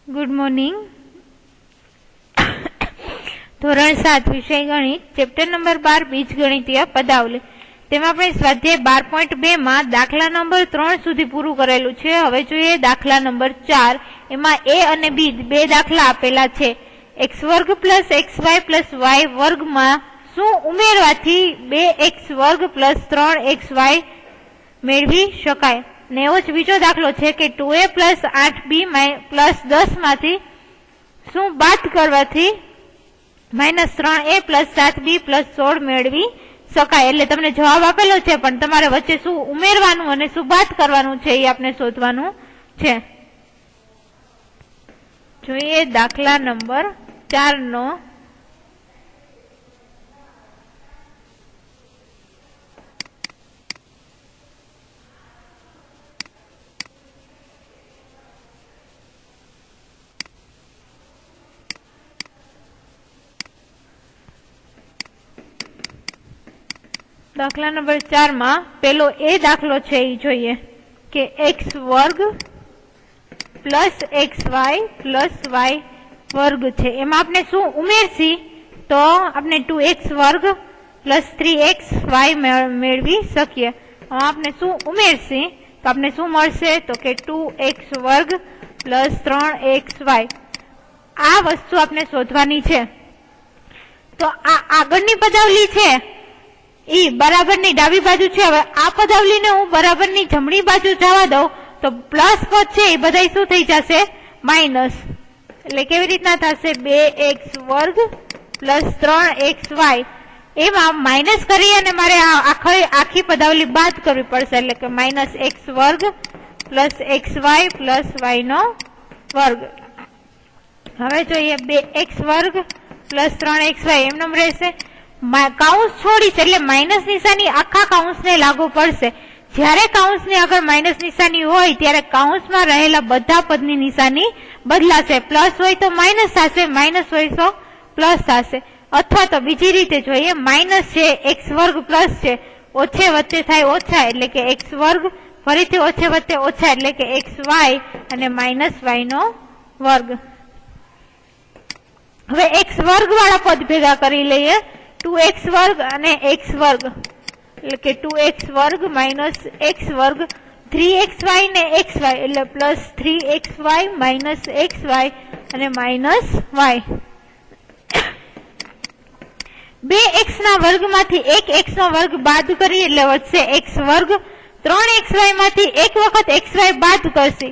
Good morning. ધોરણ 7 વિષય ગણિત, ચેપ્ટર નંબર 12 બીજગણિતીય પદાવલી. તેમાં આપણે સ્વાધ્યાય 12.2 માં દાખલા નંબર 3 સુધી પૂરું કરેલું છે. હવે જોઈએ દાખલા નંબર 4. એમાં એ અને બી બે દાખલા આપેલા છે. x વર્ગ પ્લસ xy પ્લસ y વર્ગમાં શું ઉમેરવાથી 2x વર્ગ પ્લસ 3xy મેળવી શકાય. ને એવો જ બીજો દાખલો છે કે 2a પ્લસ 8b પ્લસ 10 માંથી શું બાદ કરવાથી -3a પ્લસ 7b પ્લસ 16 મેળવી શકાય. એટલે તમને જવાબ આપેલો છે, પણ તમારે વચ્ચે શું ઉમેરવાનું અને શું બાદ કરવાનું છે એ આપણે શોધવાનું છે. જોઈએ દાખલા નંબર 4 નો. દાખલા નંબર 4 માં પેલો એ દાખલો છે એ જોઈએ કે x વર્ગ પ્લસ xy પ્લસ y વર્ગ છે. એમાં આપણે શું ઉમેરશી તો આપણે 2x વર્ગ પ્લસ 3xy મેળવી શકીએ. આપણે શું ઉમેરશી તો આપણે શું મળશે તો કે 2x વર્ગ પ્લસ 3xy. આ વસ્તુ આપણે શોધવાની છે. તો આ આગળની પદાવલી છે એ બરાબરની ડાબી બાજુ છે. હવે આ પદાવલીને હું બરાબરની જમણી બાજુ જવા દઉં તો પ્લસ પદ છે એ બધા શું થઈ જશે માઇનસ. એટલે કેવી રીતના થશે 2x વર્ગ પ્લસ 3xy. એમાં માઇનસ કરી અને મારે આખી પદાવલી બાદ કરવી પડશે. એટલે કે -x વર્ગ પ્લસ xy પ્લસ y નો વર્ગ. હવે જોઈએ 2x વર્ગ પ્લસ 3xy એમનેમ રહેશે. કાઉન્સ છોડીશ એટલે માઇનસ નિશાની આખા કાઉન્સને લાગુ પડશે. જ્યારે કાઉન્સની આગળ માઇનસ નિશાની હોય ત્યારે કાઉન્સમાં રહેલા બધા પદની નિશાની બદલાશે. પ્લસ હોય તો માઇનસ થશે, માઇનસ હોય તો પ્લસ થશે. અથવા તો બીજી રીતે જોઈએ, માઇનસ છે x વર્ગ પ્લસ છે, ઓછે વચ્ચે થાય ઓછા એટલે કે x વર્ગ, ફરીથી ઓછે વચ્ચે ઓછા એટલે કે xy અને -y નો વર્ગ. હવે x વર્ગ વાળા પદ ભેગા કરી લઈએ. 2x વર્ગ અને x વર્ગ એટલે કે 2x વર્ગ માઇનસ x વર્ગ, 3xy ને xy એટલે પ્લસ 3xy માઇનસ xy અને માઇનસ y. 2x ના વર્ગ માંથી 1x નો વર્ગ બાદ કરી એટલે વધશે x વર્ગ. 3xy માંથી એક વખત xy બાદ કરશે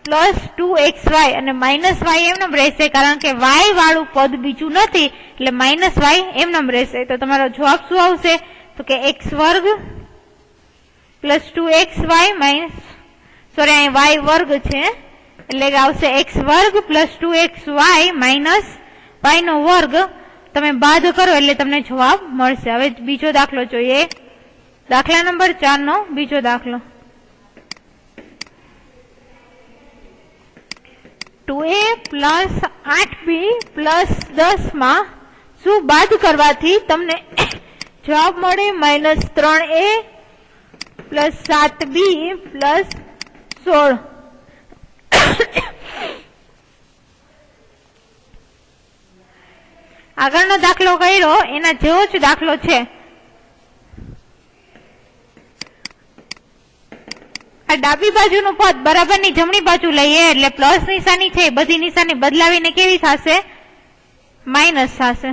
પ્લસ 2xy અને માઇનસ y એમનેમ રહેશે, કારણ કે y વાળું પદ બીજું નથી એટલે માઇનસ y એમનેમ રહેશે. તો તમારો જવાબ શું આવશે તો કે x વર્ગ પ્લસ 2xy અહીં y વર્ગ છે એટલે કે આવશે x વર્ગ પ્લસ 2xy માઇનસ y નો વર્ગ. તમે બાદ કરો એટલે તમને જવાબ મળશે. હવે બીજો દાખલો જોઈએ. દાખલા નંબર 4 નો બીજો દાખલો. 2a પ્લસ 8b પ્લસ 10 માં શું બાદ કરવાથી તમને જવાબ મળે -3a પ્લસ 7b પ્લસ 16. આગળનો દાખલો કર્યો એના જેવો જ દાખલો છે. આ ડાબી બાજુનું પદ બરાબરની જમણી બાજુ લઈએ એટલે પ્લસ નિશાની છે બધી નિશાની બદલાવીને કેવી થશે માઇનસ થશે.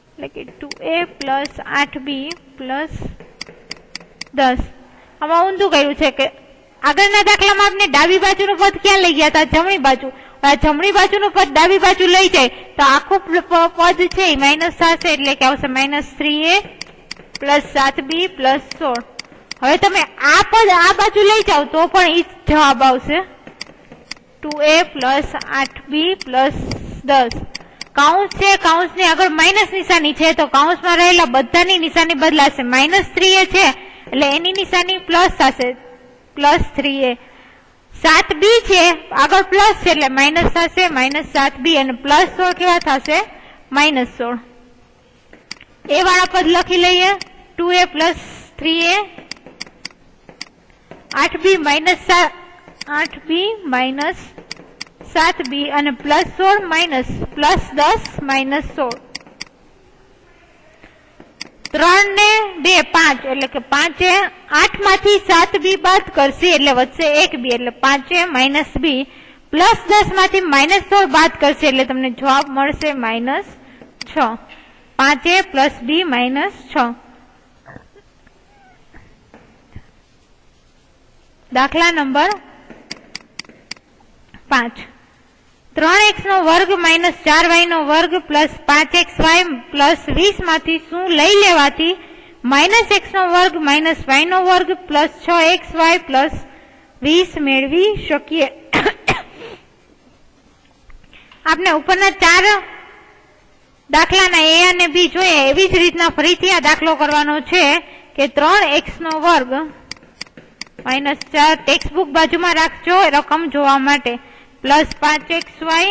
એટલે કે 2a પ્લસ 8b પ્લસ 10. આમાં ઊંધું કર્યું છે કે આગળના દાખલામાં આપણે ડાબી બાજુનું પદ ક્યાં લઈ ગયા હતા જમણી બાજુ. જમણી બાજુનું પદ ડાબી બાજુ લઈ જાય તો આખું પદ છે એ માઇનસ થશે એટલે કે આવશે -3a પ્લસ 7b પ્લસ 16. હવે તમે આ પદ આ બાજુ લઈ જાઓ તો પણ એ જવાબ આવશે 2a પ્લસ 8b પ્લસ 10. કાઉન્સ છે, કાઉન્સની આગળ માઇનસ નિશાની છે તો કાઉન્સમાં રહેલા બધાની નિશાની બદલાશે. -3a છે એટલે એની નિશાની પ્લસ થશે પ્લસ 3a. 7b છે આગળ પ્લસ છે એટલે માઇનસ થશે -7b અને પ્લસ 16 કેવા થશે -16. એ વાળા પદ લખી લઈએ 2a plus 3a 8b 8b minus 7b અને પ્લસ 16 માઇનસ પ્લસ 10 માઇનસ 16. 3 ને 2 5 એટલે કે 5 8 માંથી 7b બાદ કરશે એટલે વધશે 1b એટલે 5 માઇનસ b પ્લસ 10 માંથી માઇનસ 16 બાદ કરશે એટલે તમને જવાબ મળશે માઇનસ 6. 5 plus b minus 6. દાખલા નંબર 5. 3x નો વર્ગ માઇનસ 4y નો વર્ગ પ્લસ 5xy પ્લસ 20 માંથી શું લઈ લેવાથી માઇનસ x નો વર્ગ માઇનસ y નો વર્ગ પ્લસ 6xy પ્લસ 20 મેળવી શકીએ. આપણે ઉપરના 4 દાખલાના a અને b જોઈએ એવી જ રીતના ફરીથી આ દાખલો કરવાનો છે કે 3x નો વર્ગ માઇનસ 4 ટેક્સ્ટ બુક બાજુમાં રાખજો રકમ જોવા માટે પ્લસ 5xy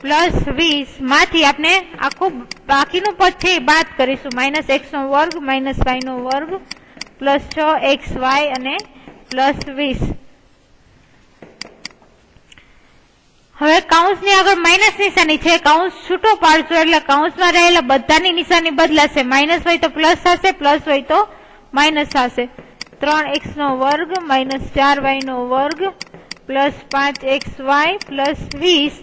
પ્લસ 20 માંથી આપણે આખું બાકીનું પદ છે એ બાદ કરીશું માઇનસ x નો વર્ગ માઇનસ y નો વર્ગ પ્લસ 6xy અને પ્લસ 20. હવે કૌંસની આગળ માઇનસ નિશાની છે કૌંસ છૂટો પાડશો એટલે કૌંસમાં રહેલા બધાની નિશાની બદલાશે માઇનસ હોય તો પ્લસ થશે પ્લસ હોય તો માઇનસ થશે. 3x નો વર્ગ માઇનસ 4y નો વર્ગ પ્લસ 5xy પ્લસ 20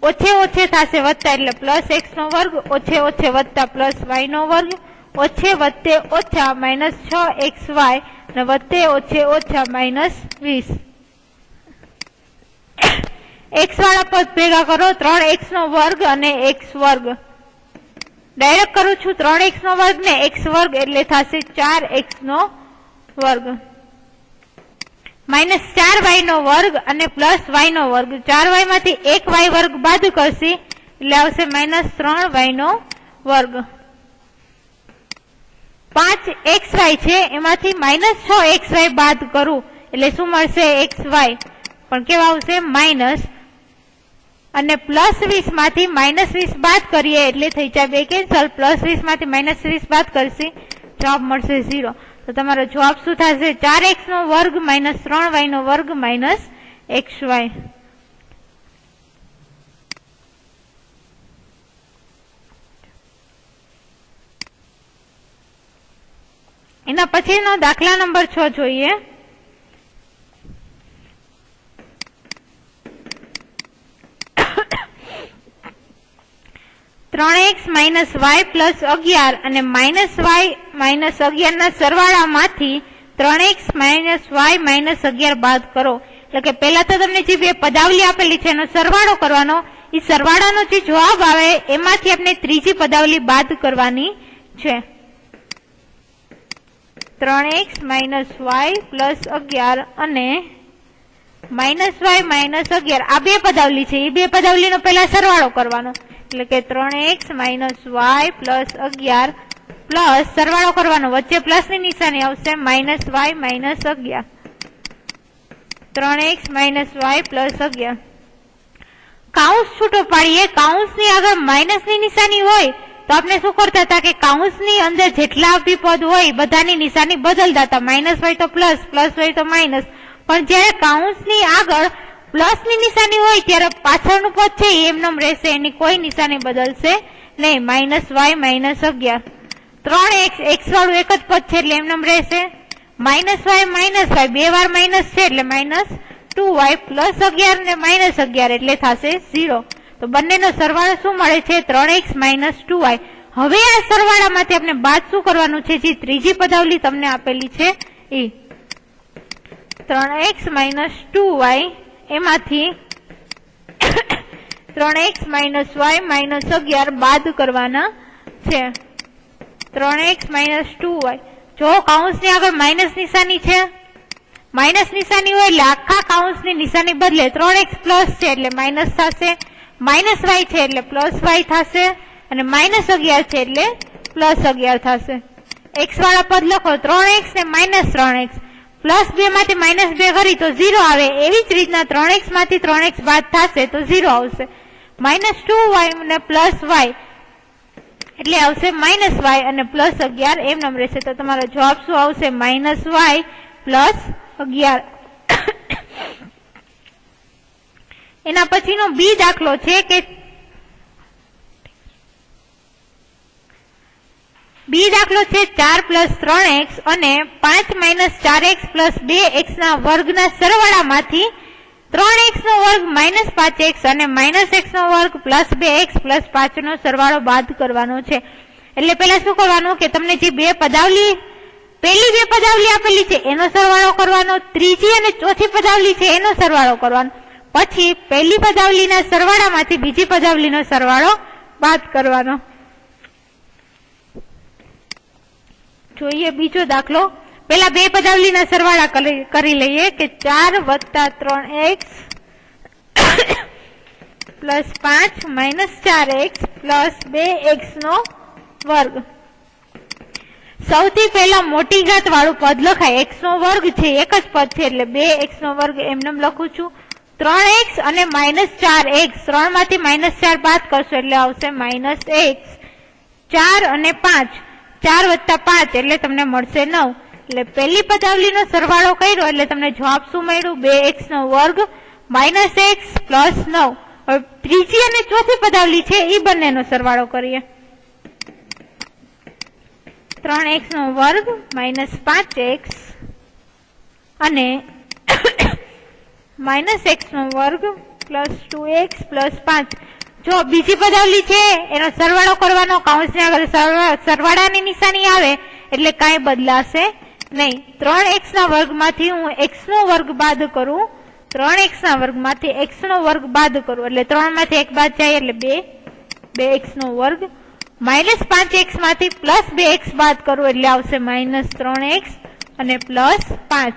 ઓછે ઓછે થશે વત્તા એટલે પ્લસ x નો વર્ગ ઓછે ઓછે વત્તા પ્લસ y નો વર્ગ ઓછે વત્તે ઓછા માઇનસ 6xy અને વત્તે ઓછે ઓછા માઇનસ 20. x વાળા પદ ભેગા કરો 3x નો વર્ગ અને x વર્ગ. ડાયરેક્ટ કરું છું 3x નો વર્ગ ને x વર્ગ એટલે થશે 4x નો વર્ગ માઇનસ 4y નો વર્ગ અને પ્લસ y નો વર્ગ. 4y માંથી 1y વર્ગ બાદ કરશે એટલે આવશે માઇનસ 3y નો વર્ગ. 5xy છે એમાંથી માઇનસ 6xy બાદ કરું એટલે શું મળશે xy પણ કેવા આવશે માઇનસ અને પ્લસ 20 માંથી માઇનસ 20 બાદ કરીએ એટલે થઈ જાય 2 કેન્સલ પ્લસ 20 માંથી માઇનસ 20 બાદ કરશે જવાબ મળશે 0. તો તમારો જવાબ શું થશે 4x નો વર્ગ માઇનસ 3y નો વર્ગ માઇનસ xy. એના પછીનો દાખલા નંબર 6 જોઈએ. x માઇનસ y પ્લસ 11 અને માઇનસ y માઇનસ 11 ના સરવાળા માંથી 3x માઇનસ y માઇનસ 11 બાદ કરો. એટલે કે પહેલા તો તમને જે બે પદાવલી આપેલી છે એનો સરવાળો કરવાનો એ સરવાળાનો જે જવાબ આવે એમાંથી આપણે ત્રીજી પદાવલી બાદ કરવાની છે. 3x માઇનસ y પ્લસ 11 અને માઇનસ y માઇનસ 11 આ બે પદાવલી છે એ બે પદાવલીનો પહેલા સરવાળો કરવાનો એટલે કે 3x minus y plus 11 plus સરવાળો કરવાનો વચ્ચે પ્લસ ની નિશાની આવશે minus y minus 11 3x minus y plus 11. કાઉન્સ છૂટો પાડીએ કાઉન્સની આગળ માઇનસ ની નિશાની હોય તો આપણે શું કરતા હતા કે કાઉન્સની અંદર જેટલા બી પદ હોય બધાની નિશાની બદલતા હતા માઇનસ હોય તો પ્લસ પ્લસ હોય તો માઇનસ પણ જયારે કાઉન્સની આગળ પ્લસ ની નિશાની હોય ત્યારે પાછળનું પદ છે એમનેમ રહેશે એની કોઈ નિશાની બદલશે નહીં minus y minus 11. 3x x વાળું એક જ પદ છે એટલે એમનેમ રહેશે માઇનસ y માઇનસ y બે વાર માઇનસ છે એટલે માઇનસ 2y પ્લસ 11 ને માઇનસ 11 એટલે થશે 0. તો બંનેનો સરવાળો શું મળે છે 3x માઇનસ 2y. હવે આ સરવાળામાંથી આપણે બાદ શું કરવાનું છે જે ત્રીજી પદાવલી તમને આપેલી છે એ 3x માઇનસ 2y એમાંથી 3x માઇનસ y માઇનસ 11 બાદ કરવાના છે. 3x માઇનસ 2y જો કાઉન્સની આગળ માઇનસ નિશાની છે માઇનસ નિશાની હોય એટલે આખા કાઉન્સની નિશાની બદલે 3x પ્લસ છે એટલે માઇનસ થશે માઇનસ y છે એટલે પ્લસ y થશે અને માઇનસ 11 છે એટલે પ્લસ 11 થશે. x વાળા પદ લખો 3x ને માઇનસ 3x પ્લસ 2 માંથી માઇનસ 2 કરી તો 0 આવે એવી જ રીતના 3x માંથી 3x બાદ થશે તો 0 આવશે. માઇનસ 2y ને પ્લસ y એટલે આવશે માઇનસ y અને પ્લસ 11 એમ નામ રહેશે. તો તમારો જવાબ શું આવશે માઇનસ y પ્લસ 11. એના પછીનો બી દાખલો છે કે બી દાખલો છે 4 + 3x અને 5 - 4x + 2x ના વર્ગના સરવાળામાંથી 3x નો વર્ગ - 5x અને -x નો વર્ગ + 2x + 5 નો સરવાળો બાદ કરવાનો છે. એટલે પેલા શું કરવાનું કે તમને જે પહેલી બે પદાવલી આપેલી છે એનો સરવાળો કરવાનો, ત્રીજી અને ચોથી પદાવલી છે એનો સરવાળો કરવાનો, પછી પહેલી પદાવલીના સરવાળામાંથી બીજી પદાવલીનો સરવાળો બાદ કરવાનો. જોઈએ બીજો દાખલો. પેલા બે પદાવલીના સરવાળા કરી લઈએ કે 4 + 3x + 5 - 4x + 2x નો વર્ગ. સૌથી પહેલા મોટી ઘાત વાળું પદ લખાય. x નો વર્ગ છે, એક જ પદ છે એટલે 2x નો વર્ગ એમને લખું છું. 3x અને -4x, 3 માંથી -4 બાદ કરશો એટલે આવશે -x. 4 અને 5, 4 + 5 એટલે તમને મળશે 9. એટલે પહેલી પદાવલીનો સરવાળો કર્યો એટલે તમને જવાબ શું મળ્યું? 2x નો વર્ગ -x + 9. હવે ત્રીજી અને ચોથી પદાવલી છે એ બંનેનો સરવાળો કરીએ. 3x નો વર્ગ -5x અને -x નો વર્ગ +2x + 5. જો બીજી પદાવલી છે એનો સરવાળો કરવાનો, કૌંસની આગળ સરવાળાની નિશાની આવે એટલે કાંઈ બદલાશે નહીં. 3x ના વર્ગમાંથી હું x નો વર્ગ બાદ કરું, 3x ના વર્ગમાંથી x નો વર્ગ બાદ કરું એટલે 3 માંથી 1 બાદ જાય એટલે 2, 2x નો વર્ગ. -5x માંથી +2x બાદ કરું એટલે આવશે -3x અને +5.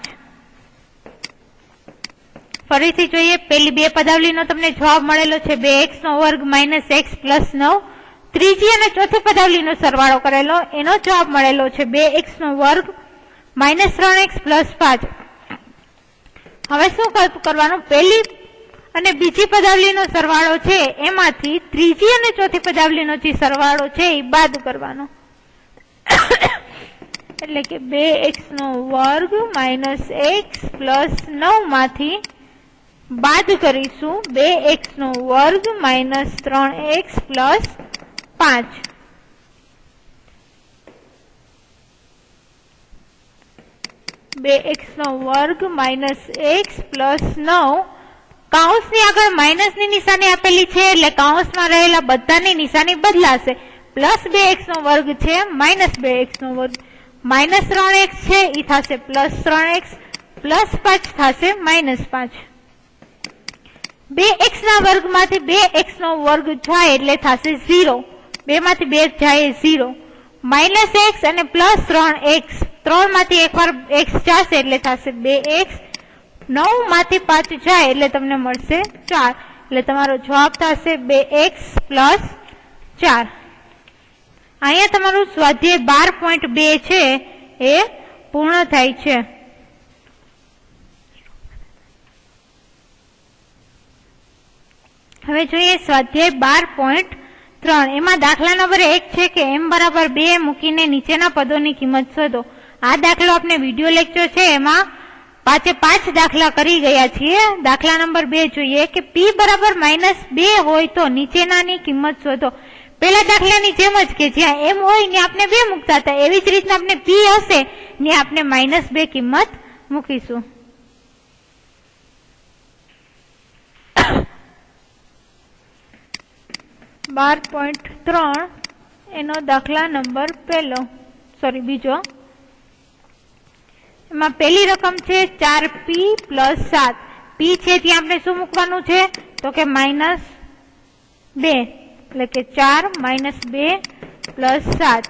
ફરીથી જોઈએ. પેલી બે પદાવલીનો તમને જવાબ મળેલો છે 2x નો વર્ગ -x + 9. ત્રીજી અને ચોથી પદાવલીનો સરવાળો કરેલો એનો જવાબ મળેલો છે 2x નો વર્ગ -3x + 5. હવે શું કરવાનું? પહેલી અને બીજી પદાવલીનો સરવાળો છે એમાંથી ત્રીજી અને ચોથી પદાવલીનો જે સરવાળો છે એ બાદ કરવાનો. એટલે કે 2x નો વર્ગ -x + 9 માંથી બાદ કરીશું 2x નો વર્ગ -3x + 5. x નો વર્ગ -x + 9. કૌંસની આગળ માઇનસની નિશાની આપેલી છે એટલે કૌંસમાં રહેલા બધાની નિશાની બદલાશે. +2x નો વર્ગ છે -2x નો વર્ગ, -3x છે એ થશે +3x, +5 થશે -5. 2x ના વર્ગમાંથી 2x નો વર્ગ જાય એટલે થશે 0. 2 માંથી 2 જાય 0. -x અને +3x, 3 માંથી એકવાર x જશે એટલે થશે 2x. 9 માંથી 5 જાય એટલે તમને મળશે 4. એટલે તમારો જવાબ થશે 2x + 4. અહીંયા તમારું સ્વાધ્યાય 12.2 છે એ પૂર્ણ થાય છે. હવે જોઈએ સ્વાધ્યાય 12.3. એમાં દાખલા નંબર 1 છે કે m = 2 મૂકીને નીચેના પદોની કિંમત શોધો. આ દાખલો આપણે વિડીયો લેક્ચર છે એમાં 5 દાખલા કરી ગયા છીએ. દાખલા નંબર 2 જોઈએ કે p = -2 હોય તો નીચેનાની કિંમત શોધો. પેલા દાખલાની જેમ જ કે જ્યાં m હોય ને આપણે 2 મૂકતા હતા એવી જ રીતના આપણે p હશે ને આપણે -2 કિંમત મૂકીશું. એનો દાખલા નંબર બીજો. એમાં પહેલી રકમ છે 4p + 7. p છે ત્યાં આપણે શું મૂકવાનું છે તો કે -2 એટલે કે 4 - 2 + 7.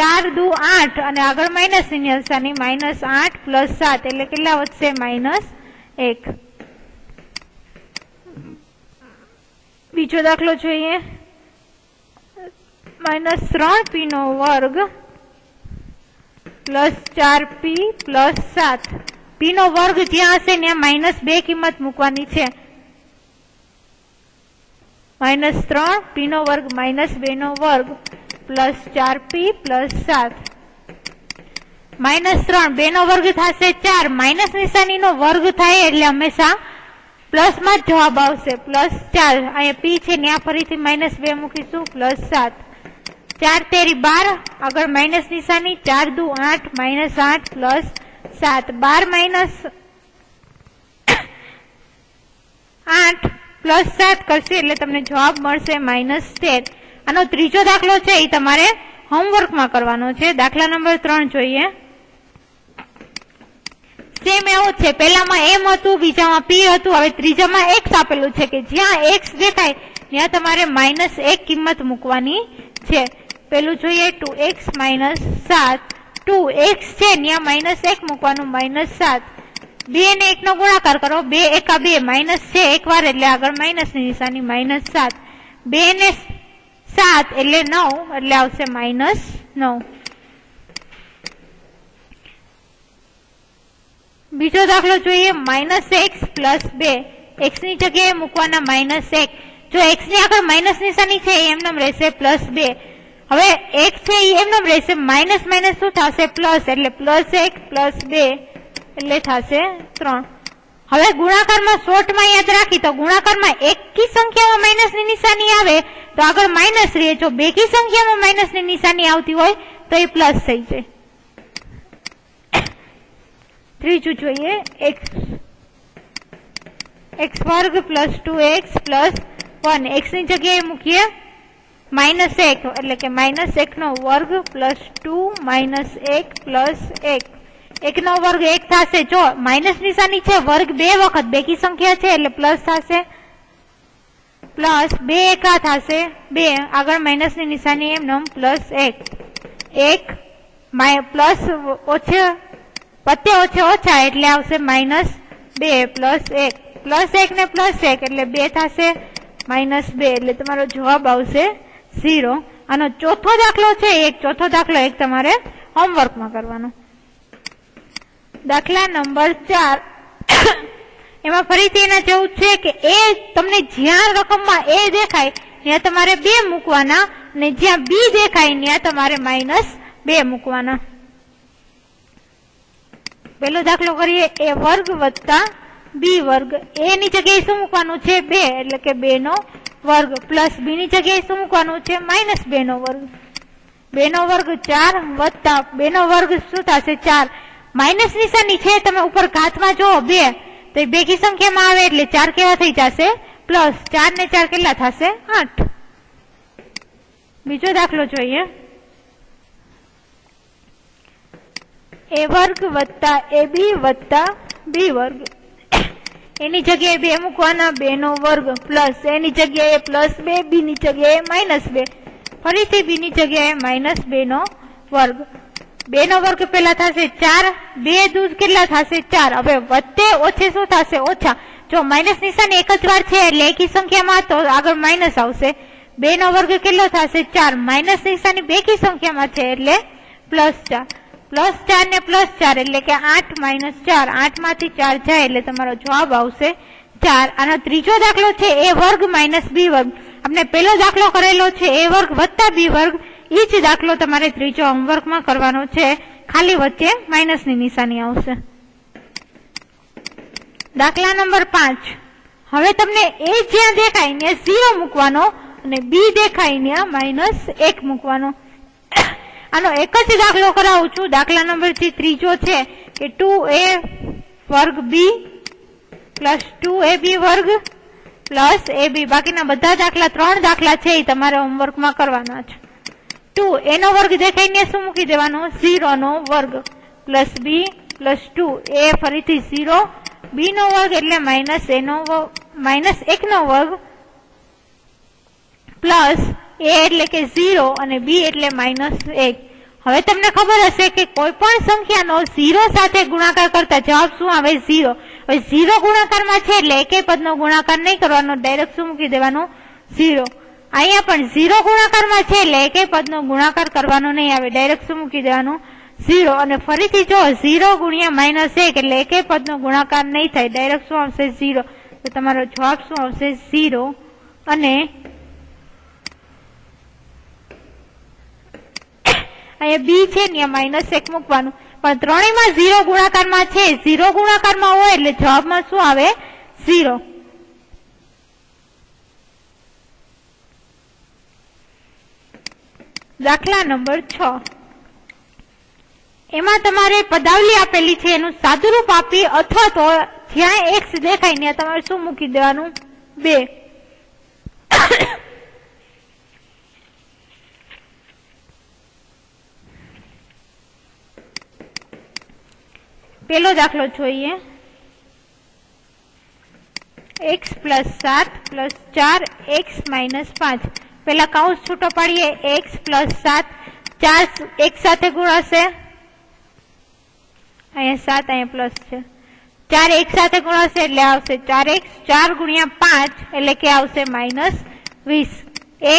4 દુ 8 અને આગળ માઇનસની નિશાની -8 + 7 એટલે કેટલા વધશે -1. બીજો દાખલો જોઈએ. -3p નો વર્ગ +4p + 7. p નો વર્ગ જ્યાં હશે ત્યાં -2 કિંમત મૂકવાની છે. -3 p નો વર્ગ -2 નો વર્ગ +4p + 7. -3 2 નો વર્ગ થશે 4. માઇનસ નિશાની નો વર્ગ થાય એટલે હંમેશા પ્લસ માં જ જવાબ આવશે +4. અહીંયા પી છે ત્યાં ફરીથી -2 મૂકીશું +7. 4 તેરી 12, આગળ માઇનસ નિશાની, 4 દુ 8 -8 +7. 12 -8 +7 કરશે એટલે તમને જવાબ મળશે -13. આનો ત્રીજો દાખલો છે એ તમારે હોમવર્કમાં કરવાનો છે. દાખલા નંબર 3 જોઈએ. સેમ એવું છે, પહેલામાં m હતું, બીજામાં p હતું, હવે ત્રીજામાં x આપેલું છે કે જ્યાં x દેખાય ત્યાં તમારે -1 કિંમત મૂકવાની છે. પેલું જોઈએ 2x - 7. 2x છે ત્યાં -1 મૂકવાનું -7. 2 ને 1 નો ગુણાકાર કરો, 2 એકા 2, માઇનસ છે એક વાર એટલે આગળ માઇનસ ની નિશાની -7. 2 ને 7 એટલે 9 એટલે આવશે -9. બીજો દાખલો જોઈએ. -x + 2. x ની જગ્યાએ મૂકવાના -1. જો x ની આગળ માઇનસ નિશાની છે એમનેમ રહેશે +2. હવે x છે એ એમનેમ રહેશે, માઇનસ માઇનસ શું થશે પ્લસ, એટલે +1 + 2 એટલે થશે 3. હવે ગુણાકારમાં શોર્ટમાં યાદ રાખી તો ગુણાકારમાં એકી સંખ્યામાં માઇનસ ની નિશાની આવે તો આગળ માઇનસ રહે, જો બેકી સંખ્યામાં માઇનસ ની નિશાની આવતી હોય તો એ પ્લસ થઈ જાય. ત્રીજું જોઈએ. x² + 2x + 1. x ની જગ્યાએ મૂકીએ -1 એટલે કે -1² + 2 -1 + 1. 1 નો વર્ગ 1 થશે, જો માઇનસ નિશાની છે વર્ગ 2 વખત બેકી સંખ્યા છે એટલે પ્લસ થશે, +2 એકા થશે 2, આગળ માઇનસ ની નિશાની એમનેમ +1. 1 પ્લસ ઓછા પત્તે ઓછા એટલે આવશે -2 + 1 ને +1 એટલે 2 થશે -2 એટલે તમારો જવાબ આવશે 0. આનો ચોથો દાખલો છે, ચોથો દાખલો તમારે હોમવર્કમાં કરવાનો. દાખલા નંબર 4. એમાં ફરીથી એના જેવું છે કે એ તમને જ્યાં રકમમાં a દેખાય ત્યાં તમારે 2 મૂકવાના અને જ્યાં b દેખાય ત્યાં તમારે -2 મૂકવાના. પેલો દાખલો કરીએ. a² + b². a ની જગ્યાએ શું મૂકવાનું છે 2 એટલે કે 2 નો વર્ગ, પ્લસ b ની જગ્યાએ શું મૂકવાનું છે -2 નો વર્ગ. 2 નો વર્ગ 4 વત્તા 2 નો વર્ગ શું થશે 4. માઇનસ નિશાની છે, તમે ઉપર ઘાતમાં જો 2 તો એ બેકી સંખ્યામાં આવે એટલે 4 કેવા થઈ જશે પ્લસ. 4 ને 4 કેટલા થશે 8. બીજો દાખલો જોઈએ. a² + ab + b². એની જગ્યાએ 2 મૂકવાના, 2 નો વર્ગ પ્લસ એની જગ્યાએ +2, b ની જગ્યાએ -2, ફરીથી b ની જગ્યાએ -2 નો વર્ગ. 2 નો વર્ગ પેલા થશે 4, 2 દૂ કેટલા થશે 4. હવે વચ્ચે ઓછે શું થશે ઓછા, જો માઇનસ નિશાની એક જ વાર છે એટલે એકી સંખ્યામાં તો આગળ માઇનસ આવશે. 2 નો વર્ગ કેટલો થશે 4, માઇનસ નિશાની બેકી સંખ્યામાં છે એટલે +4. +4 ને +4 એટલે કે 8 - 4, 8 માંથી 4 જાય એટલે તમારો જવાબ આવશે 4. આનો ત્રીજો દાખલો છે a² - b². આપણે પેલો દાખલો કરેલો છે a² + b². એ જ દાખલો તમારે ત્રીજો હોમવર્કમાં કરવાનો છે, ખાલી વચ્ચે માઇનસ ની નિશાની આવશે. દાખલા નંબર 5. હવે તમને a જ્યાં દેખાય ત્યાં 0 મૂકવાનો અને b દેખાય ત્યાં -1 મૂકવાનો. આનો એક જ દાખલો કરાવું છું. દાખલા નંબર ત્રીજો છે કે 2a² b + 2ab² + ab. બાકીના બધા દાખલા 3 દાખલા છે એ તમારે હોમવર્કમાં કરવાના છે. 2 a નો વર્ગ દેખાય ને શું મૂકી દેવાનો 0 નો વર્ગ + b + 2 a ફરીથી 0, b નો વર્ગ એટલે -1 નો વર્ગ પ્લસ a એટલે કે 0 અને b એટલે -1. હવે તમને ખબર હશે કે કોઈ પણ સંખ્યાનો 0 સાથે ગુણાકાર કરતા જવાબ શું આવે 0. હવે 0 ગુણાકારમાં છે એટલે એકે પદનો ગુણાકાર નહીં કરવાનો, ડાયરેક્ટ શું મૂકી દેવાનો 0. અહીંયા પણ 0 ગુણાકારમાં છે એટલે એકે પદનો ગુણાકાર કરવાનો નહીં આવે, ડાયરેક્ટ શું મૂકી દેવાનું 0. અને ફરીથી જો 0 × -1 એટલે એકે પદનો ગુણાકાર નહીં થાય, ડાયરેક્ટ શું આવશે 0. તો તમારો જવાબ શું આવશે 0. અને અહીંયા b છે ત્યાં -1 મૂકવાનું, પણ ત્રણેયમાં 0 ગુણાકારમાં છે. 0 ગુણાકારમાં હોય એટલે જવાબમાં શું આવે 0. દાખલા નંબર 6 એમાં તમારે પદાવલી આપેલી છે એનું સાદુરૂપ આપી અથવા તો જ્યાં x દેખાય ત્યાં તમારે શું મૂકી દેવાનું 2. પેલો દાખલો જોઈએ. x + 7 + 4x - 5. પેલા કૌંસ છૂટો પાડીએ. x + 7 4 એક સાથે ગુણાશે, અહીંયા 7 અહીંયા પ્લસ છે, 4 એક સાથે ગુણાશે એટલે આવશે 4x, 4 × 5 એટલે કે આવશે -20.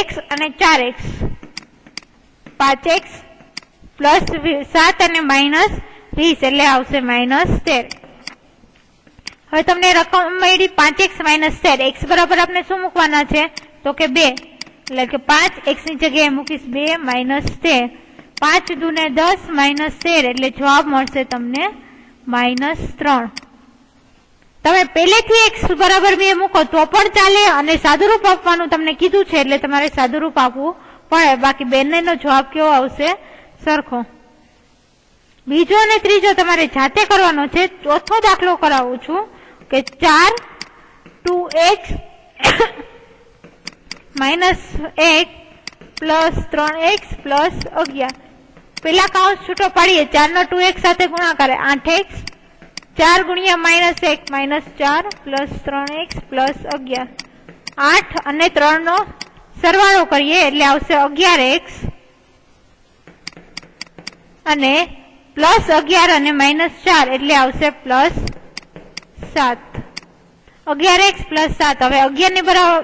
x અને 4x 5x + 7 અને -20 એટલે આવશે -13. હવે તમને રકમ મળી 5x - 13. x બરાબર આપણે શું મૂકવાના છે તો કે 2 એટલે કે 5 x ની જગ્યાએ મૂકીશ 2 - 13. 5 × 2 = 10 -13 એટલે જવાબ મળશે તમને -3. તમે પહેલેથી x બરાબર 2 મૂકો તો પણ ચાલે અને સાદુરૂપ આપવાનું તમને કીધું છે એટલે તમારે સાદુરૂપ આપવું પડે. બાકી બંનેનો જવાબ કેવો આવશે? સરખો. બીજો અને ત્રીજો તમારે જાતે કરવાનો છે. ચોથો દાખલો કરાવું છું કે 4 2x - 1 + 3x + 11. પેલા કૌંસ છૂટો પાડીએ. 4 નો 2x સાથે ગુણાકાર 8x, 4 × -1 -4 + 3x + 11. 8 અને 3 નો સરવાળો કરીએ એટલે આવશે 11x અને +11 અને -4 એટલે આવશે +7. 11x + 7. હવે 11 ની બરાબર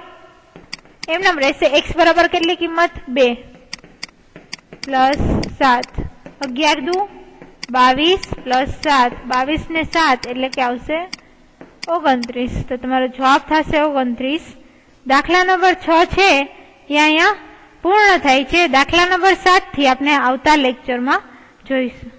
એમ નામ રહેશે. x બરાબર કેટલી કિંમત? 2 + 7. 11 દુ 22 + 7. 22 ને 7 એટલે કે આવશે 29. તો તમારો જવાબ થશે 29. દાખલા નંબર 6 છે એ અહીંયા પૂર્ણ થાય છે. દાખલા નંબર 7 થી આપણે આવતા લેક્ચરમાં જોઈશું.